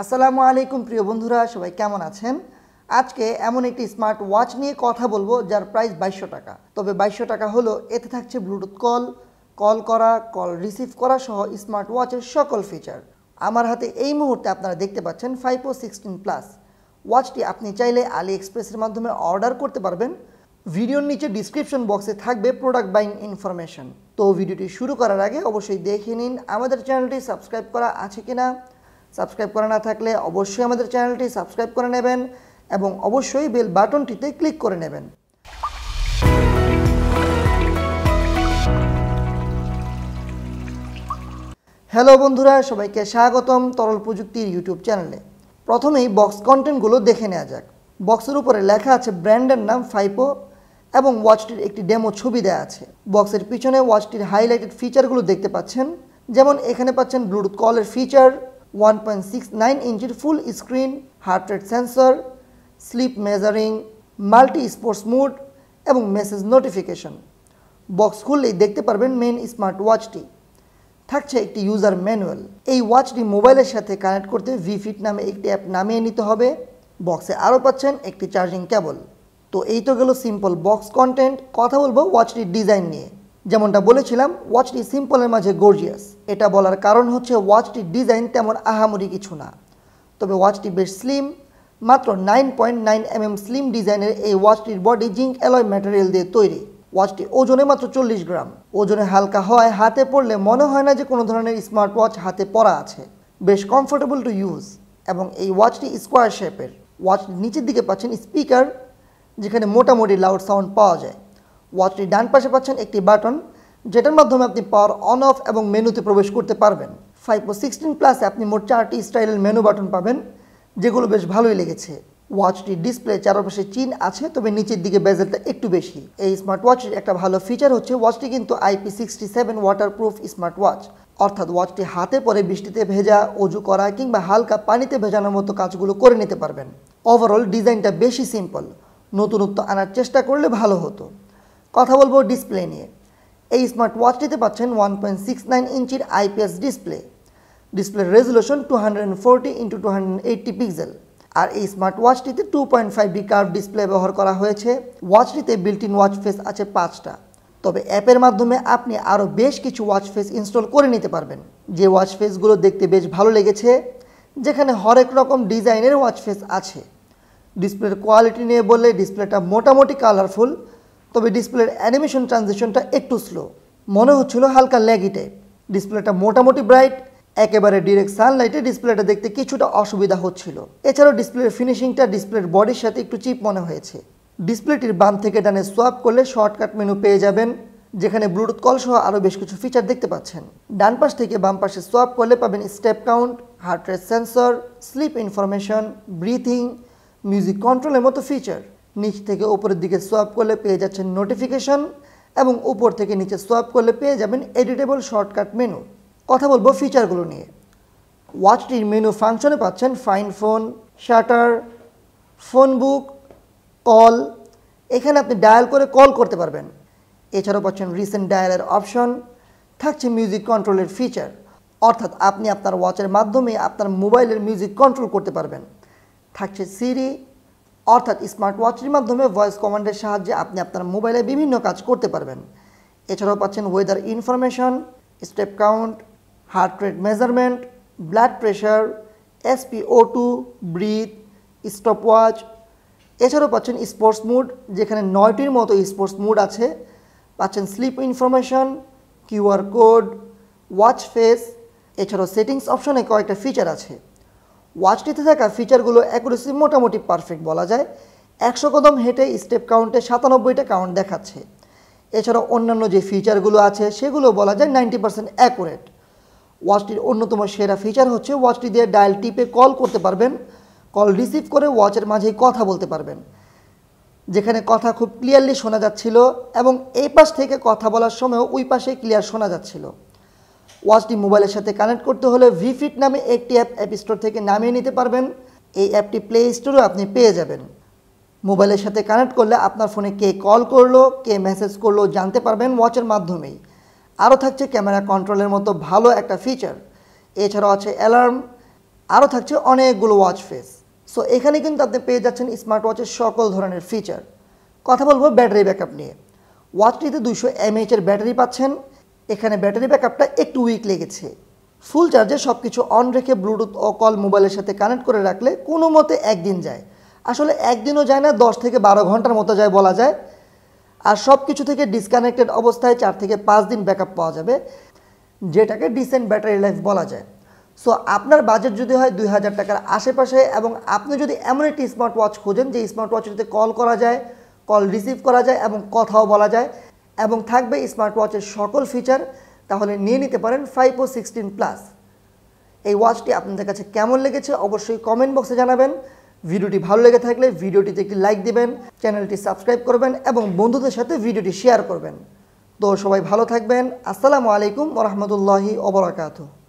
আসসালামু আলাইকুম প্রিয় বন্ধুরা, সবাই কেমন আছেন? আজকে এমন একটি স্মার্ট ওয়াচ নিয়ে কথা বলবো যার প্রাইস 2200 টাকা। তবে 2200 টাকা হলো এতে থাকছে ব্লুটুথ কল করা, কল রিসিভ করা সহ স্মার্ট ওয়াচের সকল ফিচার। আমার হাতে এই মুহূর্তে আপনারা দেখতে পাচ্ছেন FIYPO 16 Plus। ওয়াচটি আপনি চাইলে আলি এক্সপ্রেসের মাধ্যমে অর্ডার করতে পারবেন। ভিডিওর নিচে ডিসক্রিপশন বক্সে থাকবে প্রোডাক্ট বাইং ইনফরমেশন। তো ভিডিওটি শুরু করার আগে অবশ্যই দেখে নিন আমাদের চ্যানেলটি সাবস্ক্রাইব করা আছে কিনা। সাবস্ক্রাইব করা না থাকলে অবশ্যই আমাদের চ্যানেলটি সাবস্ক্রাইব করে নেবেন এবং অবশ্যই বেল বাটনটিতে ক্লিক করে নেবেন। হ্যালো বন্ধুরা, সবাইকে স্বাগতম তরল প্রযুক্তির ইউটিউব চ্যানেলে। প্রথমেই বক্স কন্টেন্টগুলো দেখে নেওয়া যাক। বক্সের উপরে লেখা আছে ব্র্যান্ডের নাম FIYPO এবং ওয়াচটির একটি ডেমো ছবি দেওয়া আছে। বক্সের পিছনে ওয়াচটির হাইলাইটেড ফিচারগুলো দেখতে পাচ্ছেন, যেমন এখানে পাচ্ছেন ব্লুটুথ কলের ফিচার, 1.69 ইঞ্চির full screen, heart rate sensor, sleep measuring, multi sports mode এবং মেসেজ নোটিফিকেশন। বক্স খুললেই দেখতে পারবেন মেইন স্মার্ট ওয়াচটি। থাকছে একটি ইউজার ম্যানুয়াল। এই ওয়াচটি মোবাইলের সাথে কানেক্ট করতে ভিফিট নামে একটি অ্যাপ নামিয়ে নিতে হবে। বক্সে আরও পাচ্ছেন একটি চার্জিং কেবল। তো এই তো গেল সিম্পল বক্স কন্টেন্ট। কথা বলবো ওয়াচটির ডিজাইন নিয়ে। যেমনটা বলেছিলাম, ওয়াচটি সিম্পলের মাঝে গর্জিয়াস। এটা বলার কারণ হচ্ছে ওয়াচটির ডিজাইন তেমন আহামরি কিছু না, তবে ওয়াচটি বেশ স্লিম। মাত্র 9.9 mm স্লিম ডিজাইনের এই ওয়াচটির বডি জিঙ্ক অ্যালয় ম্যাটেরিয়াল দিয়ে তৈরি। ওয়াচটি ওজনে মাত্র 40 গ্রাম। ওজনে হালকা হওয়ায় হাতে পড়লে মনে হয় না যে কোনো ধরনের স্মার্ট ওয়াচ হাতে পরা আছে। বেশ কমফোর্টেবল টু ইউজ এবং এই ওয়াচটি স্কোয়ার শেপের। ওয়াচটির নিচের দিকে পাচ্ছেন স্পিকার, যেখানে মোটামুটি লাউড সাউন্ড পাওয়া যায়। ওয়াচটির ডান পাশে পাচ্ছেন একটি বাটন, যেটার মাধ্যমে আপনি পাওয়ার অন অফ এবং মেনুতে প্রবেশ করতে পারবেন। FIYPO 16 Plus-এ আপনি মোট 4টি স্টাইলের মেনু বাটন পাবেন, যেগুলো বেশ ভালোই লেগেছে। ওয়াচটির ডিসপ্লে চারপাশে চিন আছে, তবে নিচের দিকে বেজেলটা একটু বেশি। এই স্মার্ট ওয়াচের একটা ভালো ফিচার হচ্ছে ওয়াচটি কিন্তু IP67 ওয়াটারপ্রুফ স্মার্ট ওয়াচ, অর্থাৎ ওয়াচটি হাতে পরে বৃষ্টিতে ভেজা, অজু করা কিংবা হালকা পানিতে ভেজানোর মতো কাজগুলো করে নিতে পারবেন। ওভারঅল ডিজাইনটা বেশি সিম্পল, নতুনত্ব আনার চেষ্টা করলে ভালো হতো। কথা বলবো ডিসপ্লে নিয়ে। এই স্মার্ট ওয়াচটিতে পাচ্ছেন 1.69 ইঞ্চির IPS ডিসপ্লে। ডিসপ্লের রেজুলেশন 240x280 পিক্সেল। আর এই স্মার্ট ওয়াচটিতে 2.5D কার্ভ ডিসপ্লে ব্যবহার করা হয়েছে। ওয়াচটিতে বিল্ট ইন ওয়াচ ফেস আছে 5টা, তবে অ্যাপের মাধ্যমে আপনি আরও বেশ কিছু ওয়াচ ফেস ইনস্টল করে নিতে পারবেন। যে ওয়াচ ফেসগুলো দেখতে বেশ ভালো লেগেছে, যেখানে হরেক রকম ডিজাইনের ওয়াচ ফেস আছে। ডিসপ্লের কোয়ালিটি নিয়ে বললে ডিসপ্লেটা মোটামুটি কালারফুল, তবে ডিসপ্লের অ্যানিমেশন ট্রানজিশনটা একটু স্লো, মনে হচ্ছিল হালকা ল্যাগি টাইপ। ডিসপ্লেটা মোটামুটি ব্রাইট, একেবারে ডিরেক্ট সানলাইটে ডিসপ্লেটা দেখতে কিছুটা অসুবিধা হচ্ছিল। এছাড়াও ডিসপ্লের ফিনিশিংটা ডিসপ্লের বডির সাথে একটু চিপ মনে হয়েছে। ডিসপ্লেটির বাম থেকে ডানে সোয়াপ করলে শর্টকাট মেনু পেয়ে যাবেন, যেখানে ব্লুটুথ কল সহ আরও বেশ কিছু ফিচার দেখতে পাচ্ছেন। ডান পাশ থেকে বাম পাশে সোয়াপ করলে পাবেন step count, heart rate sensor, sleep information, breathing, music কন্ট্রোলের মতো ফিচার। নিচ থেকে উপরের দিকে সোয়াপ করলে পেয়ে যাচ্ছেন নোটিফিকেশন এবং উপর থেকে নিচে সোয়াপ করলে পেয়ে যাবেন এডিটেবল শর্টকাট মেনু। কথা বলবো ফিচারগুলো নিয়ে। ওয়াচটির মেনু ফাংশনে পাচ্ছেন ফাইন্ড ফোন, শাটার, ফোন বুক, কল। এখানে আপনি ডায়াল করে কল করতে পারবেন। এছাড়াও পাচ্ছেন রিসেন্ট ডায়ালের অপশন। থাকছে মিউজিক কন্ট্রোলের ফিচার, অর্থাৎ আপনি আপনার ওয়াচের মাধ্যমে আপনার মোবাইলের মিউজিক কন্ট্রোল করতে পারবেন। থাকছে সিরি, অর্থাৎ স্মার্ট ওয়াচটির মাধ্যমে ভয়েস কমান্ডের সাহায্যে আপনি আপনার মোবাইলে বিভিন্ন কাজ করতে পারবেন। এছাড়াও পাচ্ছেন weather information, step count, heart rate measurement, blood pressure, SpO2, breath, stopwatch. এছাড়াও পাচ্ছেন স্পোর্টস মুড, যেখানে 9টির মতো স্পোর্টস মুড আছে। পাচ্ছেন স্লিপ ইনফরমেশন, QR কোড, ওয়াচ ফেস। এছাড়াও সেটিংস অপশনে কয়েকটা ফিচার আছে। ওয়াচটিতে থাকা ফিচারগুলো অ্যাকুরেসি মোটামুটি পারফেক্ট বলা যায়। 100 কদম হেঁটে স্টেপ কাউন্টে 97টা কাউন্ট দেখাচ্ছে। এছাড়াও অন্যান্য যে ফিচারগুলো আছে সেগুলো বলা যায় 90% অ্যাকুরেট। ওয়াচটির অন্যতম সেরা ফিচার হচ্ছে ওয়াচটি দিয়ে ডায়াল টিপে কল করতে পারবেন। কল রিসিভ করে ওয়াচের মাঝেই কথা বলতে পারবেন, যেখানে কথা খুব ক্লিয়ারলি শোনা যাচ্ছিল এবং এই পাশ থেকে কথা বলার সময়ও ওই পাশে ক্লিয়ার শোনা যাচ্ছিল। ওয়াচটি মোবাইলের সাথে কানেক্ট করতে হলে ভিফিট নামে একটি অ্যাপ স্টোর থেকে নামিয়ে নিতে পারবেন। এই অ্যাপটি প্লে স্টোরেও আপনি পেয়ে যাবেন। মোবাইলের সাথে কানেক্ট করলে আপনার ফোনে কে কল করলো, কে মেসেজ করলো জানতে পারবেন ওয়াচের মাধ্যমেই। আরও থাকছে ক্যামেরা কন্ট্রোলের মতো ভালো একটা ফিচার। এছাড়াও আছে অ্যালার্ম, আরও থাকছে অনেকগুলো ওয়াচ ফেস। সো এখানে কিন্তু আপনি পেয়ে যাচ্ছেন স্মার্ট ওয়াচের সকল ধরনের ফিচার। কথা বলবো ব্যাটারি ব্যাকআপ নিয়ে। ওয়াচটিতে 200 mAh এর ব্যাটারি পাচ্ছেন। এখানে ব্যাটারি ব্যাকআপটা একটু উইক লেগেছে। ফুল চার্জে সব কিছু অন রেখে ব্লুটুথ ও কল মোবাইলের সাথে কানেক্ট করে রাখলে কোনো মতে একদিন যায়। আসলে একদিনও যায় না, 10 থেকে 12 ঘন্টার মতো যায় বলা যায়। আর সব কিছু থেকে ডিসকানেক্টেড অবস্থায় 4 থেকে 5 দিন ব্যাকআপ পাওয়া যাবে, যেটাকে ডিসেন্ট ব্যাটারি লাইফ বলা যায়। সো আপনার বাজেট যদি হয় 2000 টাকার আশেপাশে এবং আপনি যদি এমন একটি স্মার্ট ওয়াচ খোঁজেন যে স্মার্ট ওয়াচটিতে কল করা যায়, কল রিসিভ করা যায় এবং কথাও বলা যায় এবং থাকবে স্মার্ট ওয়াচের সকল ফিচার, তাহলে নিয়ে নিতে পারেন FIYPO 16 Plus। এই ওয়াচটি আপনাদের কাছে কেমন লেগেছে অবশ্যই কমেন্ট বক্সে জানাবেন। ভিডিওটি ভালো লেগে থাকলে ভিডিওটিতে একটি লাইক দিবেন, চ্যানেলটি সাবস্ক্রাইব করবেন এবং বন্ধুদের সাথে ভিডিওটি শেয়ার করবেন। তো সবাই ভালো থাকবেন। আসসালামু আলাইকুম ওয়া রাহমাতুল্লাহি ওয়া বারাকাতুহু।